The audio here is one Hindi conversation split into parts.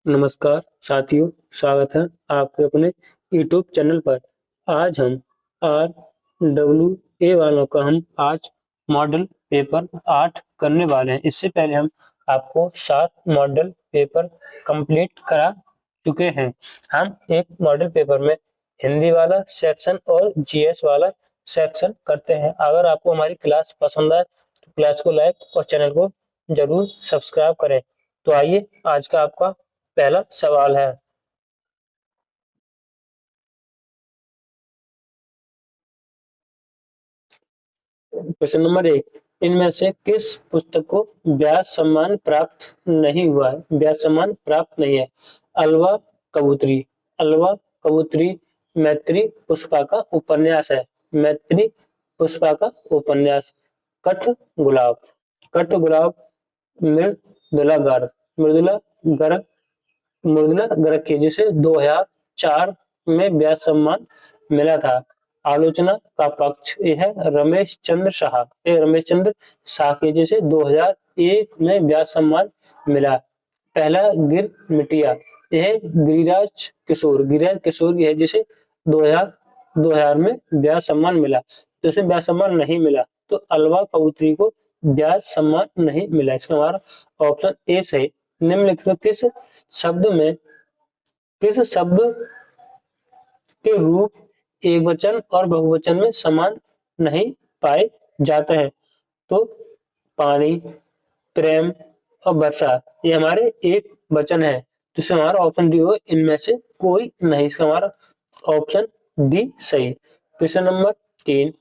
नमस्कार साथियों, स्वागत है आपके अपने यूट्यूब चैनल पर। आज हम आर डब्ल्यू ए वालों का हम आज मॉडल पेपर 8 करने वाले हैं। इससे पहले हम आपको 7 मॉडल पेपर कंप्लीट करा चुके हैं। हम एक मॉडल पेपर में हिंदी वाला सेक्शन और जीएस वाला सेक्शन करते हैं। अगर आपको हमारी क्लास पसंद आए तो क्लास को लाइक और चैनल को जरूर सब्सक्राइब करें। तो आइए, आज का आपका पहला सवाल है। क्वेश्चन नंबर 1, इनमें से किस पुस्तक को व्यास सम्मान प्राप्त नहीं हुआ है? व्यास सम्मान प्राप्त नहीं है। अलवा कबूतरी। अलवा कबूतरी मैत्री पुष्पा का उपन्यास है। मैत्री पुष्पा का उपन्यास। कठ गुलाब। कठ गुलाब मृदुला गर्ग। मृदुला गर्ग। मृदुला गर्ग की, जिसे 2004 में व्यास सम्मान मिला था। आलोचना का पक्ष यह रमेश चंद्र शाह। रमेश चंद्र शाह की, जिसे 2001 में व्यास सम्मान मिला। पहला गिर मिटिया, यह गिरिराज किशोर है, जिसे 2000 में व्यास सम्मान मिला। तो इसे व्यास सम्मान नहीं मिला, तो अलवा कबूतरी को व्यास सम्मान नहीं मिला। इसका हमारा ऑप्शन ए सही। निम्नलिखित में किस शब्द के रूप एक वचन और बहुवचन में समान नहीं पाए जाते हैं? तो पानी, प्रेम और वर्षा, ये हमारे एक वचन है। तो इसमें हमारा ऑप्शन डी होगा, इनमें से कोई नहीं। इसका हमारा ऑप्शन डी सही। क्वेश्चन नंबर 3,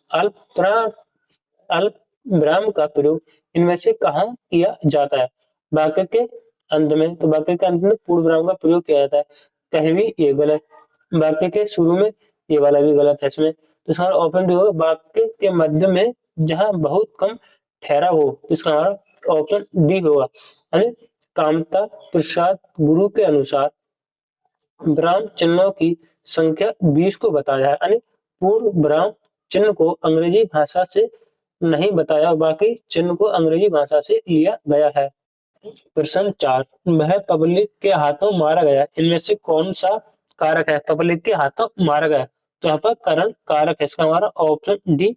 अल्प विराम का प्रयोग इनमें से कहाँ किया जाता है? वाक्य के अंत में। तो वाक्य के अंत में पूर्ण विराम का प्रयोग किया जाता है। कहीं भी ये गलत। वाक्य के शुरू में, ये वाला भी गलत है इसमें। तो इसका ऑप्शन डी होगा, वाक्य के मध्य में जहां बहुत कम ठहरा हो। तो इसका हमारा ऑप्शन डी होगा। यानी कामता प्रसाद गुरु के अनुसार विराम चिन्हों की संख्या 20 को बताया है। यानी पूर्ण विराम चिन्ह को अंग्रेजी भाषा से नहीं बताया, बाकी चिन्ह को अंग्रेजी भाषा से लिया गया है। प्रश्न 4, वह पब्लिक के हाथों मारा गया, इनमें से कौन सा कारक है? पब्लिक के हाथों मारा गया, तो यहाँ पर करण कारक है। इसका हमारा ऑप्शन डी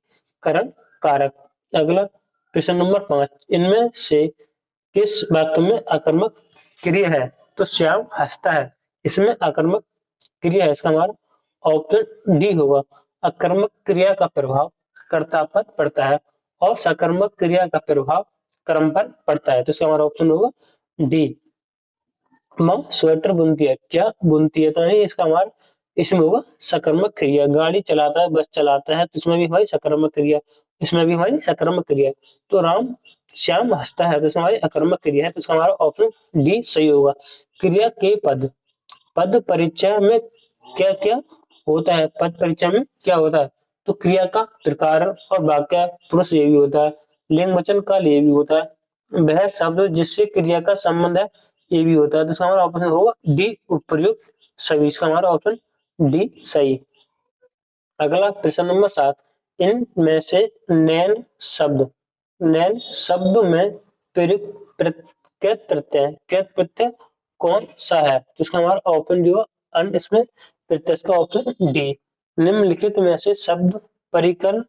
करण कारक। अगला प्रश्न नंबर 5, इनमें से किस वाक्य में आकर्मक क्रिया है? तो श्याम हंसता है, इसमें आकर्मक क्रिया है। इसका हमारा ऑप्शन डी होगा। आकर्मक क्रिया का प्रभाव कर्ता पर पड़ता है और सकर्मक क्रिया का प्रभाव कर्म पर पड़ता है। तो इसका हमारा ऑप्शन होगा डी। माँ स्वेटर बुनती है, क्या बुनती है? तो नहीं, इसका हमारा इसमें होगा सकर्मक क्रिया। गाड़ी चलाता है, बस चलाता है, तो इसमें भी हमारी सकर्मक क्रिया। इसमें भी हमारी सकर्मक क्रिया। तो राम श्याम हंसता है, तो इसमें हमारी अकर्मक क्रिया है। तो इसका हमारा ऑप्शन डी सही होगा। क्रिया के पद। पद परिचय में क्या क्या होता है? पद परिचय में क्या होता है? तो क्रिया का प्रकार और वाक्य पुरुष ये भी होता है। लिंग वचन काल ये भी होता है। वह शब्द जिससे क्रिया का संबंध है, ये भी होता है। तो इसका हमारा ऑप्शन होगा डी उपर्युक्त सभी। इसका हमारा ऑप्शन डी सही। अगला प्रश्न नंबर 7, इनमें से नैन शब्द में कृत प्रत्यय कौन सा है? तो इसका हमारा ऑप्शन जो अन, इसमें प्रत्यय का ऑप्शन डी। निम्नलिखित में से शब्द परिकर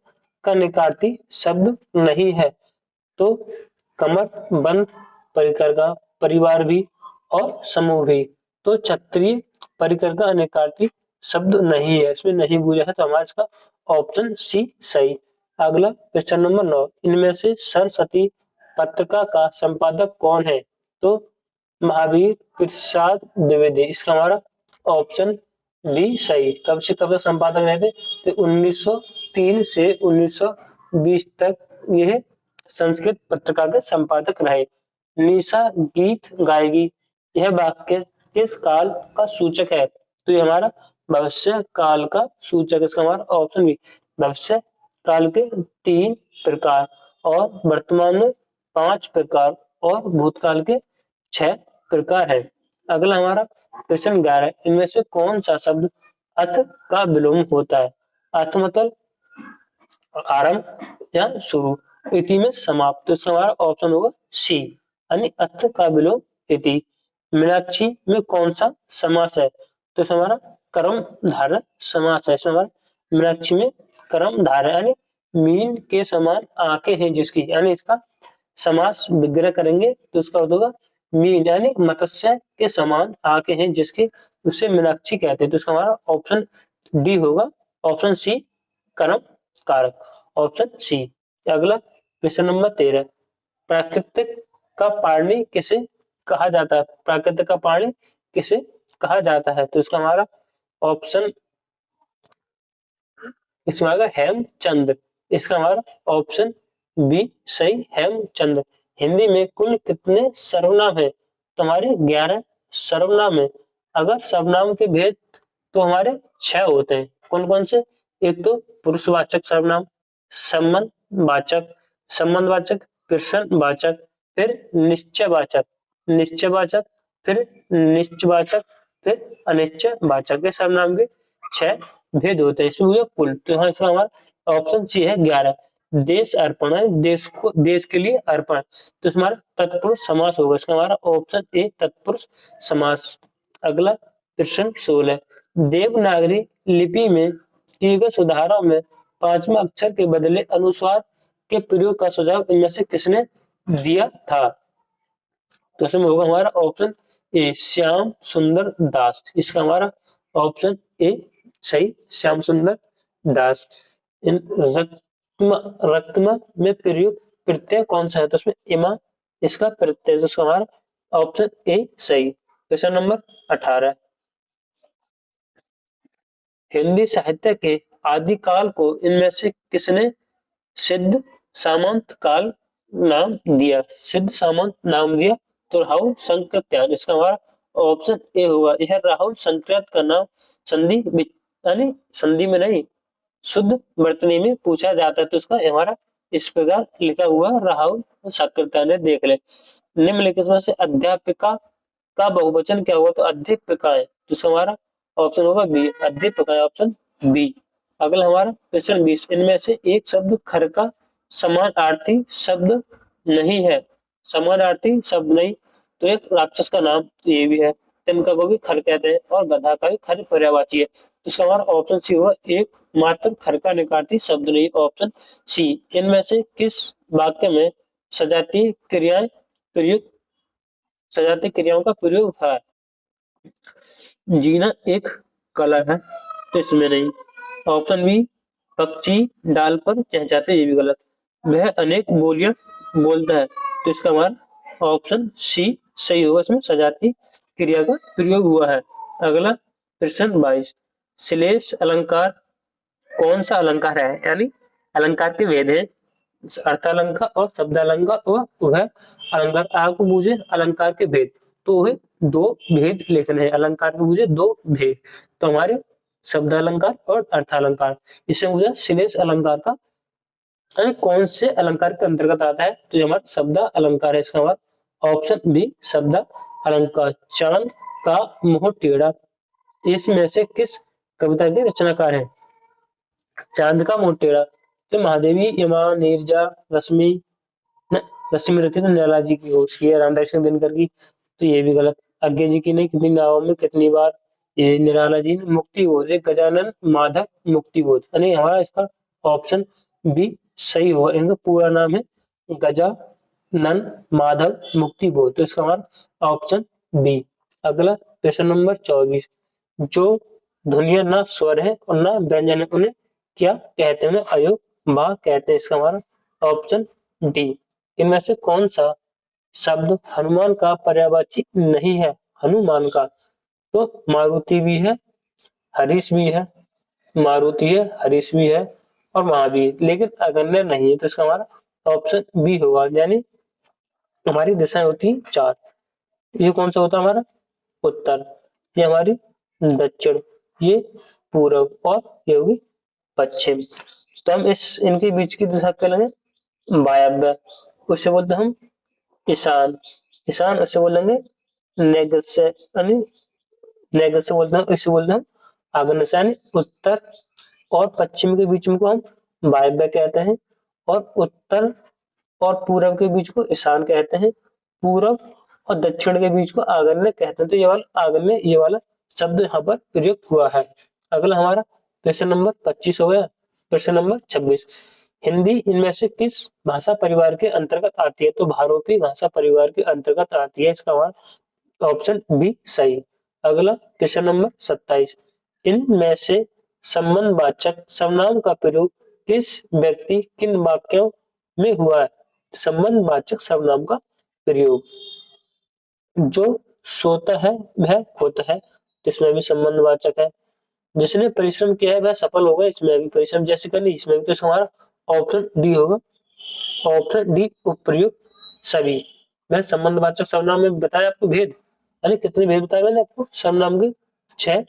का निकार्ती शब्द नहीं है। तो कमर बंद परिकर का, परिवार भी और समूह भी। तो क्षत्रिय परिकर का अनिकार्ती शब्द नहीं है, इसमें नहीं पूछा है, तो हमारा इसका ऑप्शन सी सही। अगला क्वेश्चन नंबर 9, इनमें से सरस्वती पत्रिका का संपादक कौन है? तो महावीर प्रसाद द्विवेदी। इसका हमारा ऑप्शन डी सही। कब से कब तक संपादक रहे थे? तो 1903 से 1920 तक यह संस्कृत पत्रिका के संपादक रहे। निशा गीत गाएगी, यह वाक्य किस काल का सूचक है? तो ये हमारा भविष्य काल का सूचक। इसका हमारा ऑप्शन बी। भविष्य काल के 3 प्रकार और वर्तमान में 5 प्रकार और भूतकाल के 6 प्रकार है। अगला हमारा क्वेश्चन 11, इनमें से कौन सा शब्द अथ का विलोम होता है? अथ मतलब आरंभ या शुरू, इति में समाप्त। तो इसका हमारा ऑप्शन होगा सी, यानी अथ का विलोम इति। मीनाक्षी में कौन सा समास है? तो इसमें हमारा कर्मधारय समास है। इसमें हमारा मीनाक्षी में कर्मधारय यानी मीन के समान आंखें हैं जिसकी, यानी इसका समास विग्रह करेंगे तो इसका अर्थ होगा मीन यानी मत्स्य के समान आंखें हैं जिसकी, उसे मीनाक्षी कहते हैं। तो इसका हमारा ऑप्शन डी होगा, ऑप्शन सी कर्म कारक, ऑप्शन सी। अगला क्वेश्चन नंबर 13, प्राकृतिक का पाणी किसे कहा जाता है? प्राकृतिक का पाणी किसे कहा जाता है? तो इसका हमारा ऑप्शन इसमें आएगा हेमचंद्र। इसका हमारा ऑप्शन बी सही, हेमचंद्र। हिंदी में कुल कितने सर्वनाम है? तो हमारे 11 सर्वनाम है। अगर सर्वनाम के भेद तो हमारे 6 होते हैं। कौन कौन से? एक तो पुरुषवाचक सर्वनाम, संबंधवाचक, संबंधवाचक, प्रश्नवाचक, फिर निश्चयवाचक, निश्चयवाचक, फिर निश्चयवाचक, फिर अनिश्चयवाचक। के सर्वनाम के 6 भेद होते हैं। इसमें कुल, तो यहाँ इसका हमारा ऑप्शन सी है 11। देश अर्पण है, देश को, देश के लिए अर्पण, तो हमारा तत्पुरुष समास होगा। इसका हमारा ऑप्शन ए तत्पुरुष समास। अगला प्रश्न 16, देवनागरी लिपि में किए गए सुधारों में 5वें अक्षर के बदले अनुस्वार के प्रयोग का सुझाव इनमें से किसने दिया था? तो इसमें होगा हमारा ऑप्शन ए श्याम सुंदर दास। इसका हमारा ऑप्शन ए सही, श्याम सुंदर दास। इन रक्तम में प्रयुक्त प्रत्यय कौन सा है? तो उसमें इमा इसका प्रत्यय, तो इसका हमारा ऑप्शन ए सही। क्वेश्चन नंबर 18, हिंदी साहित्य के आदिकाल को इनमें से किसने सिद्ध सामंत काल नाम दिया? सिद्ध सामंत नाम दिया तो राहुल संकृत्यान। इसका हमारा ऑप्शन ए होगा। यह राहुल संकृत का नाम संधि यानी संधि में नहीं, शुद्ध वर्तनी में पूछा जाता है। तो इसका हमारा इस प्रकार लिखा हुआ राहुल संकृत्यान ने, देख ले। निम्नलिखित में से अध्यापिका का बहुवचन क्या होगा? तो अध्यापिकाएं। तो इसका हमारा ऑप्शन होगा बी, अध्यापिकाएं, ऑप्शन बी। अगला हमारा क्वेश्चन 20, इनमें से एक शब्द खर का समानार्थी शब्द नहीं है। समानार्थी शब्द नहीं, तो एक राक्षस का नाम तो ये भी है, तिनका को भी खर कहते हैं और गधा का भी खर पर्यायवाची है। तो इसका हमारा ऑप्शन सी होगा, एक मात्र खर का निकार्थी शब्द नहीं, ऑप्शन सी। इनमें से किस वाक्य में सजातीय क्रियाएं प्रयुक्त, सजातीय क्रियाओं का प्रयोग है? जीना एक कला है, तो इसमें नहीं। ऑप्शन बी, पक्षी डाल पर चहचहाते, ये भी गलत। वह अनेक बोलियां बोलता है, तो इसका हमारा ऑप्शन सी सही होगा। इसमें सजातीय क्रिया का प्रयोग हुआ है। अगला प्रश्न 22, श्लेष अलंकार कौन सा अलंकार है? यानी अलंकार के भेद है, अर्थालंकार और शब्दालंकार और वह अलंकार। आपको पूछे अलंकार के भेद, तो वह 2 भेद लिखने हैं। अलंकार के पूछे 2 भेद, तो हमारे शब्दालंकार और अर्थालंकार। इससे मुझे श्लेष अलंकार का यानी कौन से अलंकार के अंतर्गत आता है? तो ये हमारा शब्द अलंकार है। इसका हमारा ऑप्शन बी शब्द अलंकार। चांद का मुंह टेढ़ा, इसमें से किस कविता के रचनाकार हैं? चांद का मुंह टेढ़ा, तो महादेवी, यमा, नीरजा, रश्मि, रश्मि रखी तो नैला जी की हो, उसकी है रामदास सिंह दिनकर की, तो ये भी गलत। आज्ञा जी की नहीं, कितनी नावों में कितनी बार, ये निराला जी ने। मुक्तिबोध, एक गजानन माधव मुक्तिबोध, यानी हमारा इसका ऑप्शन बी सही होगा। इनका पूरा नाम है गजानन माधव मुक्तिबोध, तो इसका हमारा ऑप्शन बी। अगला क्वेश्चन नंबर 24, जो ध्वनियां ना स्वर है और ना व्यंजन है उन्हें क्या कहते हैं? अयोग्य कहते हैं। इसका हमारा ऑप्शन डी। इनमें से कौन सा शब्द हनुमान का पर्यायवाची नहीं है? हनुमान का, तो मारुति भी है, हरीश भी है, मारुति है, हरीश भी है और महावीर, लेकिन अगन्य नहीं है। तो इसका हमारा ऑप्शन बी होगा। यानी हमारी दिशाएं होती हैं 4। ये कौन सा होता है? हमारा उत्तर, ये हमारी दक्षिण, ये पूर्व और ये होगी पश्चिम। तो हम इस इनके बीच की दिशा क्या लेंगे? वायव्य, उससे बोलते हम ईशान, ईशान उससे बोलेंगे नैगस्य, यानी नैगस्य बोलते हैं, इससे बोलते हैं आग्नेय, यानी उत्तर और पश्चिम के बीच में को हम वायव्य कहते हैं और उत्तर और पूरब के बीच को ईशान कहते हैं। पूरब और दक्षिण के बीच को आगन्य कहते हैं। तो ये वाला आगन्य, ये वाला शब्द यहाँ पर प्रयुक्त हुआ है। अगला हमारा प्रश्न नंबर 25 हो गया। प्रश्न नंबर 26, हिंदी इनमें से किस भाषा परिवार के अंतर्गत आती है? तो भारोपी भाषा परिवार के अंतर्गत आती है, इसका हमारा ऑप्शन बी सही। अगला प्रश्न नंबर 27, इनमें से संबंधवाचक सर्वनाम का प्रयोग किस व्यक्ति किन वाक्यों में हुआ है? संबंधवाचक सर्वनाम का प्रयोग, जो सोता है वह खोता है, तो इसमें भी संबंधवाचक है। जिसने परिश्रम किया है वह सफल होगा, इसमें भी परिश्रम जैसे करनी, इसमें भी। तो हमारा ऑप्शन डी होगा, ऑप्शन डी उपयुक्त सभी। मैं संबंधवाचक सर्वनाम में बताया आपको भेद, यानी कितने भेद बताए मैंने आपको सर्वनाम के? 6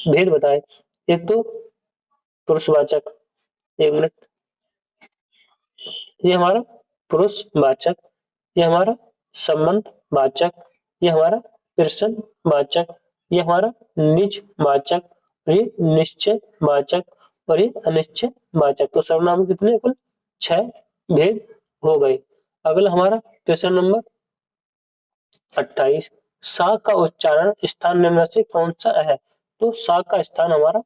भेद बताए। एक तो पुरुषवाचक, एक मिनट, ये हमारा पुरुषवाचक, ये हमारा संबंधवाचक, ये हमारा प्रश्नवाचक, ये हमारा निजवाचक, ये निश्चयवाचक और ये अनिश्चयवाचक। तो सर्वनाम कितने? कुल 6 भेद हो गए। अगला हमारा प्रश्न नंबर 28, सा का उच्चारण स्थान निम्न से कौन सा है? तो सा का स्थान हमारा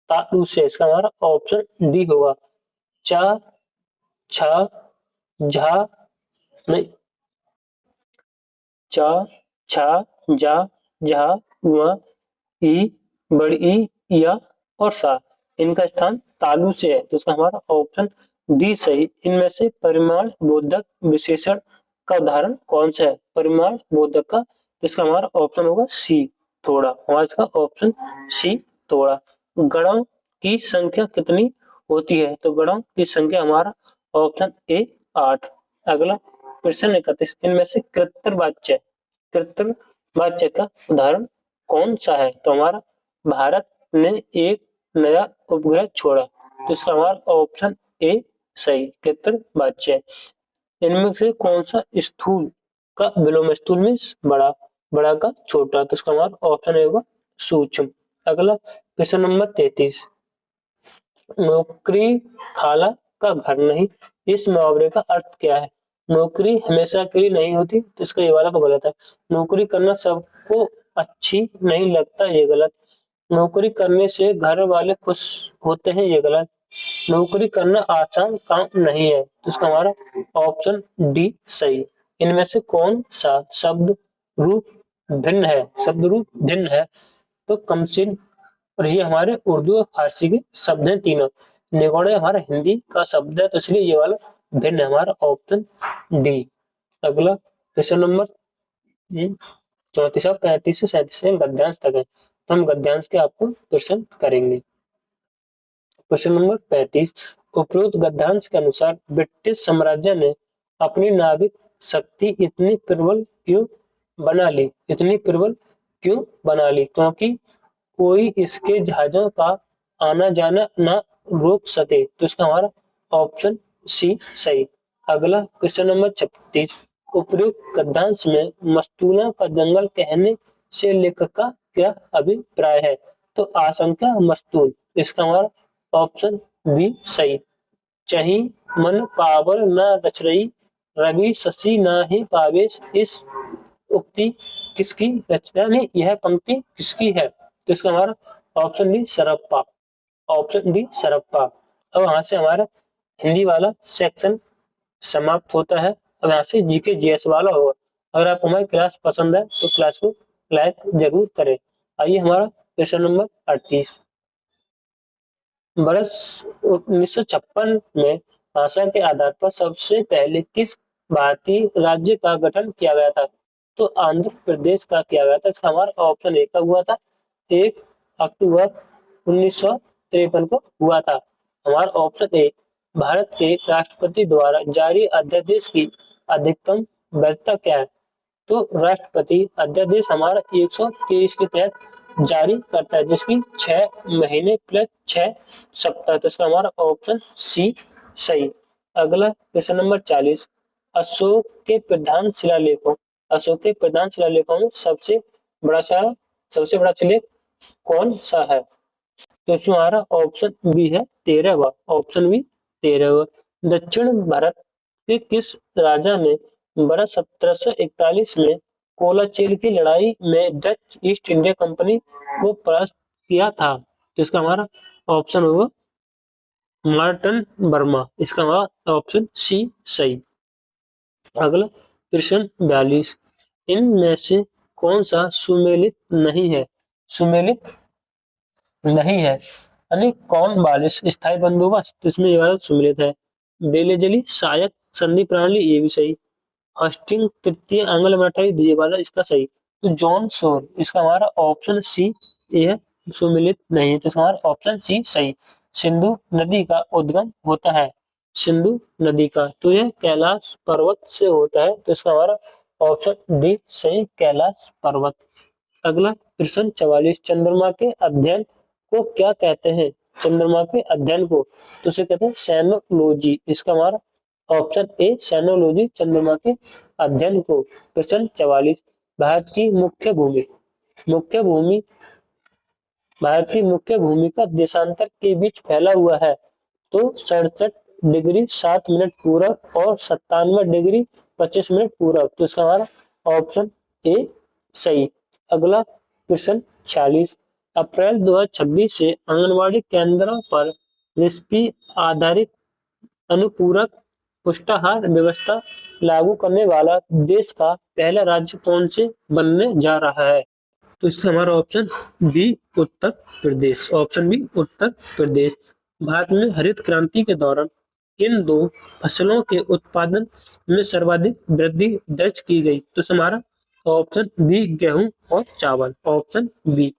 तालु से, इसका हमारा ऑप्शन डी होगा। चा, छा, झा, नहीं, चा, छा, जा, झा, उआ, ई, बड़ी ई, या और सा, इनका स्थान तालु से है, तो इसका हमारा ऑप्शन डी सही। इनमें से परिमाण बोधक विशेषण का उदाहरण कौन सा है? परिमाण बोधक का, तो इसका हमारा ऑप्शन होगा सी थोड़ा, हमारा इसका ऑप्शन सी थोड़ा। गणों की संख्या कितनी होती है? तो गणों की संख्या हमारा ऑप्शन ए 8। अगला प्रश्न 31, इनमें से कृत्रिवाच्य कृत्रिवाच्य का उदाहरण कौन सा है? तो हमारा भारत ने एक नया उपग्रह छोड़ा, तो इसका हमारा ऑप्शन ए सही, कृत्रिवाच्य। इनमें से कौन सा स्थूल का विलोम, स्थूल मीन्स बड़ा, बड़ा का छोटा, तो इसका हमारा ऑप्शन ए होगा सूक्ष्म। अगला प्रश्न नंबर 33, नौकरी खाला का घर नहीं, इस मुहावरे का अर्थ क्या है? नौकरी हमेशा के लिए नहीं होती, तो इसका ये वाला तो गलत है। नौकरी करना सबको अच्छी नहीं लगता, ये गलत। नौकरी करने से घर वाले खुश होते हैं, ये गलत। नौकरी करना आसान काम नहीं है, तो इसका हमारा ऑप्शन डी सही। इनमें से कौन सा शब्द रूप भिन्न है? शब्द रूप भिन्न है, तो कमसिन, और ये हमारे उर्दू और फारसी के शब्द हैं तीनों। निगोड़े हमारा हिंदी का शब्द है, तो इसलिए ये वाला भिन्न है, हमारा ऑप्शन डी। अगला क्वेश्चन नंबर 34, 35 से 37 गद्यांश तक है, तो हम गद्यांश के आपको क्वेश्चन करेंगे। प्रश्न नंबर 35, उपरोक्त गद्यांश के अनुसार ब्रिटिश साम्राज्य ने अपनी नाविक शक्ति इतनी प्रबल क्यों बना ली? इतनी प्रबल क्यों बना ली? क्योंकि कोई इसके जहाजों का आना जाना ना रोक सके, तो इसका हमारा ऑप्शन सी सही। अगला क्वेश्चन नंबर 36, उपयुक्त गद्यांश में मस्तूलों का जंगल कहने से लेखक का क्या अभिप्राय है? तो आशंका मस्तूल, इसका हमारा ऑप्शन बी सही। चही मन पावर न रचरई, रवि शशि न ही पावेश, इस उक्ति किसकी रचना ने, यह पंक्ति किसकी है? तो इसका हमारा option D Sarappa, option D Sarappa. अब यहाँ से हमारा हिंदी वाला सेक्शन समाप्त होता है। अब यहाँ से जीके जीएस वाला होगा। अगर आपको हमारी क्लास पसंद है तो क्लास को लाइक जरूर करें। आइए हमारा क्वेश्चन नंबर 38, वर्ष 1956 में भाषा के आधार पर सबसे पहले किस भारतीय राज्य का गठन किया गया था? तो आंध्र प्रदेश का किया गया था, इसका हमारा ऑप्शन ए का हुआ था, 1 अक्टूबर 1953 को हुआ था। हमारा ऑप्शन ए। भारत के राष्ट्रपति द्वारा जारी अध्यादेश की अधिकतम वैधता क्या है? तो राष्ट्रपति अध्यादेश हमारा 123 के तहत जारी करता है, जिसकी 6 महीने प्लस 6 सप्ताह, तो इसका हमारा ऑप्शन सी सही। अगला क्वेश्चन नंबर 40, अशोक के प्रधान शिलालेखों में सबसे बड़ा शिलालेख कौन सा है? तो इसमें हमारा ऑप्शन बी है 13वां, ऑप्शन बी 13वां। दक्षिण भारत के किस राजा ने वर्ष 1741 में कोलाचेल की लड़ाई में डच ईस्ट इंडिया कंपनी को परास्त किया था? तो इसका हमारा ऑप्शन होगा मार्टन वर्मा। इसका हमारा ऑप्शन सी सही। अगला प्रश्न 42, इनमें से कौन सा सुमेलित नहीं है? सुमेलित नहीं है यानी कौन बालिश स्थायी बंदोबस्त, तो इसमें ये वाला सुमेलित है। बेलेजली सहायक संधि प्रणाली, ये भी सही। हस्टिंग तृतीय एंग्लो मराठा ये वाला इसका सही। तो जॉन शोर, इसका हमारा ऑप्शन सी ये है, सुमेलित नहीं है, तो इसका हमारा ऑप्शन सी सही। सिंधु नदी का उद्गम होता है, सिंधु नदी का, तो यह कैलाश पर्वत से होता है, तो इसका हमारा ऑप्शन डी सही, कैलाश पर्वत। अगला प्रश्न 44, चंद्रमा के अध्ययन को क्या कहते हैं? चंद्रमा के अध्ययन को, तो उसे कहते हैं सैनोलॉजी। इसका हमारा ऑप्शन ए सैनोलॉजी, चंद्रमा के अध्ययन को। प्रश्न 44, भारत की मुख्य भूमि, मुख्य भूमि, भारत की मुख्य भूमि का देशांतर के बीच फैला हुआ है, तो 67 डिग्री 7 मिनट पूरब और 97 डिग्री 25 मिनट पूरब, तो इसका हमारा ऑप्शन ए सही। अगला प्रश्न 46, अप्रैल 2026 से आंगनवाड़ी केंद्रों पर रेसिपी आधारित अनुपूरक पुष्टाहार व्यवस्था लागू करने वाला देश का पहला राज्य कौन से बनने जा रहा है? तो इसका हमारा option B Uttar Pradesh, option B Uttar Pradesh. Bharat में हरित क्रांति के दौरान किन दो फसलों के उत्पादन में सर्वाधिक वृद्धि दर्ज की गई? तो हमारा ऑप्शन बी गेहूं और चावल, ऑप्शन बी।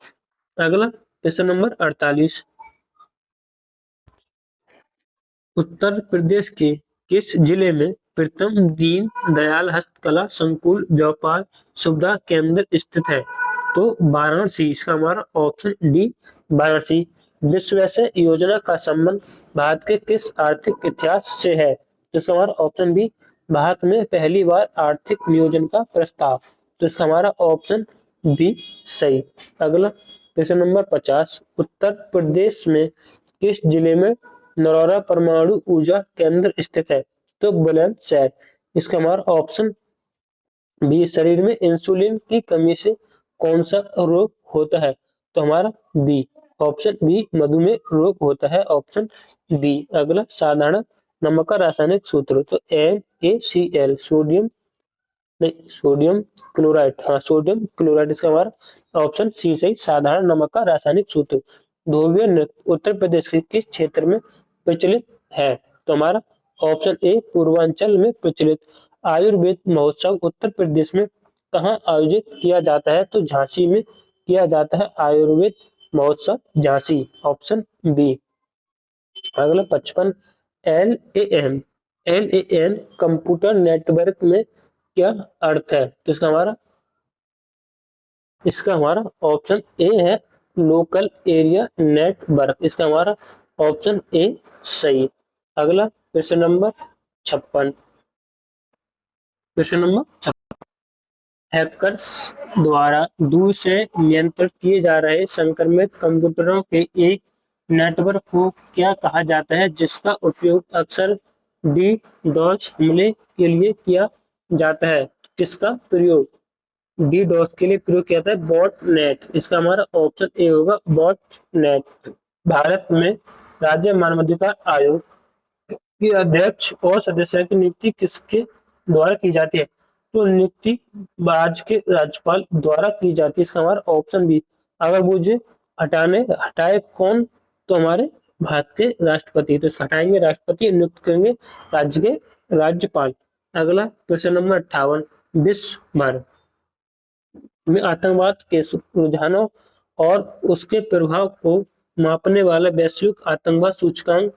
अगला प्रश्न नंबर 48, उत्तर प्रदेश के किस जिले में प्रथम दीन दयाल हस्तकला संकुल व्यापार सुविधा केंद्र स्थित है? तो वाराणसी, इसका हमारा ऑप्शन डी वाराणसी। विश्व वैश्य योजना का संबंध भारत के किस आर्थिक इतिहास से है? तो इसका हमारा ऑप्शन बी, भारत में पहली बार आर्थिक नियोजन का प्रस्ताव, तो इसका हमारा ऑप्शन बी सही। अगला प्रश्न नंबर 50, उत्तर प्रदेश में किस जिले में नरौरा परमाणु ऊर्जा केंद्र स्थित है? तो बुलंदशहर, इसका हमारा ऑप्शन बी, शरीर में इंसुलिन की कमी से कौन सा रोग होता है? तो हमारा बी, ऑप्शन बी मधुमेह रोग होता है, ऑप्शन बी। अगला साधारण नमक का रासायनिक सूत्र, तो NaCl, सोडियम नहीं सोडियम क्लोराइड, हाँ सोडियम क्लोराइड, इसका हमारा ऑप्शन सी सही, साधारण नमक का रासायनिक सूत्र। धोबिया नृत्य उत्तर प्रदेश के किस क्षेत्र में प्रचलित है? तो हमारा ऑप्शन ए पूर्वांचल में प्रचलित। आयुर्वेद महोत्सव उत्तर प्रदेश में कहाँ आयोजित किया जाता है? तो झांसी में किया जाता है आयुर्वेद महोत्सव, झांसी, ऑप्शन बी। अगला 55, LAN, LAN कंप्यूटर नेटवर्क में क्या अर्थ है? तो इसका हमारा ऑप्शन ए है लोकल एरिया नेटवर्क, इसका हमारा ऑप्शन ए सही। अगला प्रश्न नंबर 56, प्रश्न नंबर 56, हैकर्स द्वारा दूर से नियंत्रित किए जा रहे संक्रमित कंप्यूटरों के एक नेटवर्क को क्या कहा जाता है, जिसका उपयोग अक्सर DDoS हमले के लिए किया जाता है? किसका प्रयोग DDoS के लिए प्रयोग किया जाता है? बॉट नेट, इसका हमारा ऑप्शन ए होगा बॉट नेट। भारत में राज्य मानवाधिकार आयोग के अध्यक्ष और सदस्य की नियुक्ति किसके द्वारा की जाती है? तो नियुक्ति राज्य के राज्यपाल द्वारा की जाती है, इसका हमारा ऑप्शन बी। अगर मुझे हटाए कौन? तो हमारे भारत के राष्ट्रपति, तो इसका हटाएंगे राष्ट्रपति, नियुक्त करेंगे राज्य के राज्यपाल। अगला प्रश्न नंबर 58, विश्व भर में आतंकवाद के रुझानों और उसके प्रभाव को मापने वाला वैश्विक आतंकवाद सूचकांक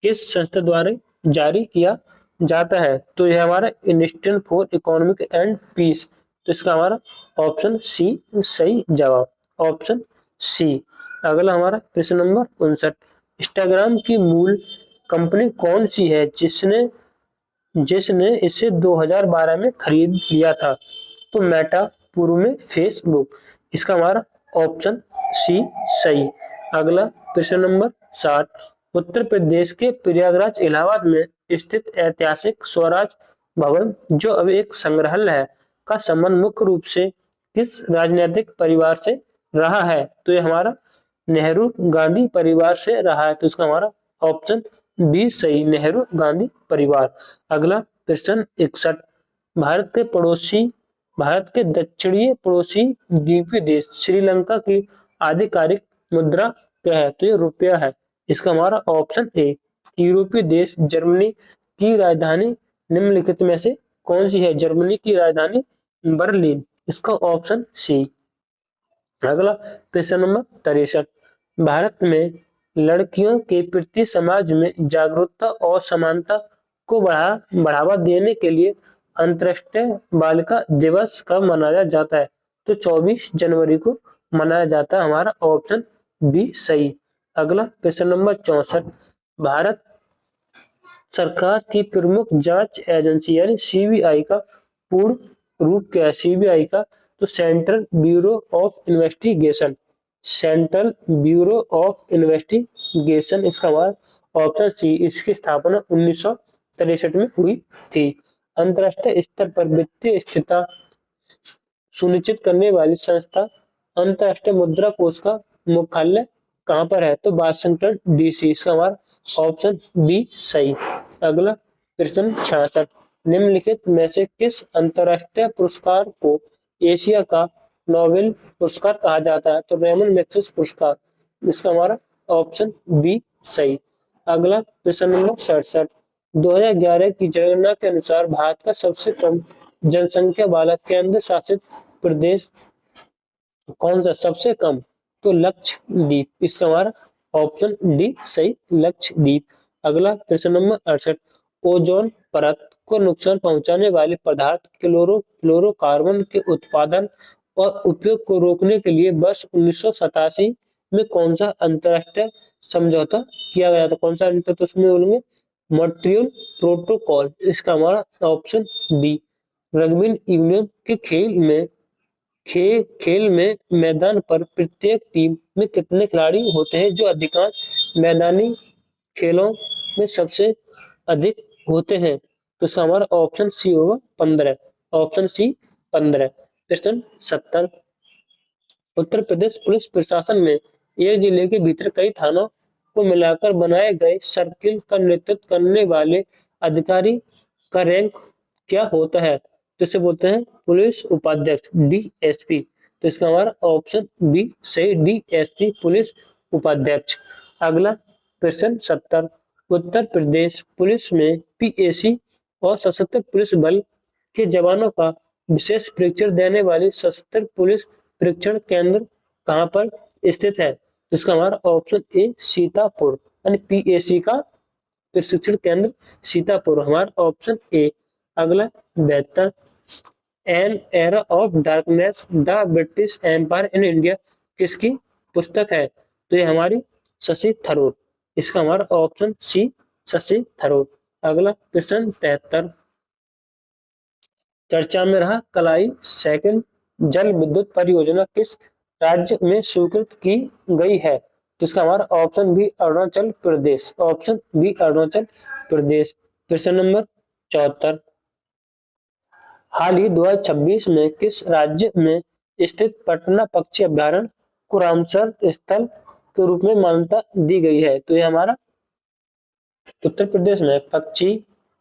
किस संस्था द्वारा जारी किया जाता है? तो यह हमारा institute for economic and peace, तो इसका हमारा ऑप्शन सी सही जवाब, ऑप्शन सी। अगला हमारा प्रश्न नंबर 59, इंस्टाग्राम की मूल कंपनी कौन सी है जिसने जिसने इसे 2012 में खरीद लिया था? तो मेटा, पूर्व में फेसबुक, इसका हमारा ऑप्शन सी सही। अगला प्रश्न नंबर 60, उत्तर प्रदेश के प्रयागराज इलाहाबाद में स्थित ऐतिहासिक स्वराज भवन जो अब एक संग्रहालय है, का संबंध मुख्य रूप से किस राजनीतिक परिवार से रहा है? तो ये हमारा नेहरू गांधी परिवार से रहा है। तो इसका हमारा ऑप्शन बी सही, नेहरू गांधी परिवार। अगला प्रश्न 61, भारत के दक्षिणी पड़ोसी द्वीपीय देश श्रीलंका की आधिकारिक मुद्रा क्या है? तो ये रुपया है। इसका हमारा ऑप्शन ए। यूरोपीय देश जर्मनी की राजधानी निम्नलिखित में से कौन सी है? जर्मनी की राजधानी बर्लिन। इसका ऑप्शन सी। अगला प्रश्न नंबर 63, भारत में लड़कियों के प्रति समाज में जागरूकता और समानता को बढ़ावा देने के लिए अंतर्राष्ट्रीय बालिका दिवस कब मनाया जाता है? तो 24 जनवरी को मनाया जाता है। हमारा ऑप्शन बी सही। अगला प्रश्न नंबर 64, भारत सरकार की प्रमुख जांच एजेंसी यानी सीबीआई का पूर्ण रूप क्या है? सीबीआई का तो central bureau of investigation. Central bureau of investigation इसका हमारा ऑप्शन सी। इसकी स्थापना 1963 में हुई थी। अंतरराष्ट्रीय स्तर पर वित्तीय स्थिरता सुनिश्चित करने वाली संस्था अंतरराष्ट्रीय मुद्रा कोष का मुख्यालय कहाँ पर है? तो वाशिंगटन डीसी। इसका हमारा ऑप्शन बी सही। अगला प्रश्न 66, निम्नलिखित में से किस अंतरराष्ट्रीय पुरस्कार को एशिया का नोबेल पुरस्कार कहा जाता है? तो रेमन मैग्सेसे पुरस्कार। इसका हमारा ऑप्शन बी सही। अगला प्रश्न नंबर 67, 2011 की जनगणना के अनुसार भारत का सबसे कम जनसंख्या वाला केंद्र शासित प्रदेश कौन सा? सबसे कम तो लक्षद्वीप। इसका हमारा ऑप्शन डी सही, लक्षद्वीप। अगला प्रश्न नंबर 68, ओजोन परत को नुकसान पहुंचाने वाले पदार्थ क्लोरोफ्लोरोकार्बन के उत्पादन और उपयोग को रोकने के लिए वर्ष 1987 में कौन सा अंतरराष्ट्रीय समझौता किया गया था? कौन सा? तो उसमें बोलेंगे मॉन्ट्रियल प्रोटोकॉल। इसका हमारा ऑप्शन बी। रग्बी यूनियन के खेल में मैदान पर प्रत्येक टीम में कितने खिलाड़ी होते हैं? जो अधिकांश मैदानी खेलों में सबसे अधिक होते हैं। तो इसका हमारा ऑप्शन सी होगा 15। Option C 15। प्रश्न 70, उत्तर प्रदेश पुलिस प्रशासन में एक जिले के भीतर कई थानों को मिलाकर बनाए गए सर्किल का नेतृत्व करने वाले अधिकारी का रैंक क्या होता है? तो इसे बोलते हैं पुलिस उपाध्यक्ष, डीएसपी। तो इसका हमारा ऑप्शन बी सही, डीएसपी पुलिस उपाध्यक्ष। अगला प्रश्न 70, उत्तर प्रदेश पुलिस में पीएसी और सशस्त्र पुलिस बल के जवानों का विशेष प्रशिक्षण देने वाली सशस्त्र पुलिस प्रशिक्षण केंद्र कहाँ पर स्थित है? इसका हमारा ऑप्शन ए सीतापुर, यानी पीएसी का प्रशिक्षण केंद्र सीतापुर। हमारा ऑप्शन ए। अगला 72, an era of darkness the British empire in India किसकी पुस्तक है? तो ये हमारी शशि थरूर। इसका हमारा ऑप्शन सी शशि थरूर। अगला प्रश्न 73, चर्चा में रहा कलाई सेकंड जल विद्युत परियोजना किस राज्य में स्वीकृत की गई है? तो इसका हमारा option B Arunachal Pradesh. Option B Arunachal Pradesh. प्रश्न नंबर 74, हाल ही 2026 में किस राज्य में स्थित पटना पक्षी अभ्यारण्य को रामसर स्थल के रूप में मान्यता दी गई है? तो ये हमारा उत्तर प्रदेश में पक्षी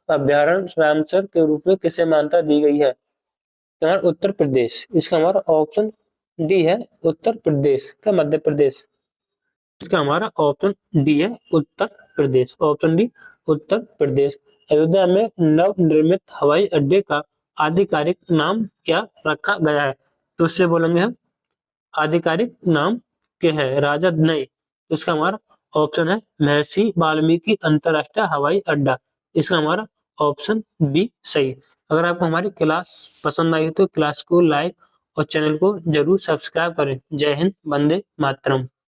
अभ्यारण्य रामसर के रूप में किसे मान्यता दी गई है? तो हमारा उत्तर प्रदेश। इसका हमारा ऑप्शन डी है, उत्तर प्रदेश का मध्य प्रदेश। इसका हमारा ऑप्शन डी है, उत्तर प्रदेश। Option D Uttar Pradesh. अयोध्या में नवनिर्मित हवाई अड्डे का आधिकारिक नाम क्या रखा गया है? तो उससे बोलेंगे हम आधिकारिक नाम क्या है? राजा नहीं। तो इसका हमारा ऑप्शन है महर्षि वाल्मीकि अंतरराष्ट्रीय हवाई अड्डा। इसका हमारा ऑप्शन बी सही। अगर आपको हमारी क्लास पसंद आई तो क्लास को लाइक और चैनल को जरूर सब्सक्राइब करें। जय हिंद, वंदे मातरम।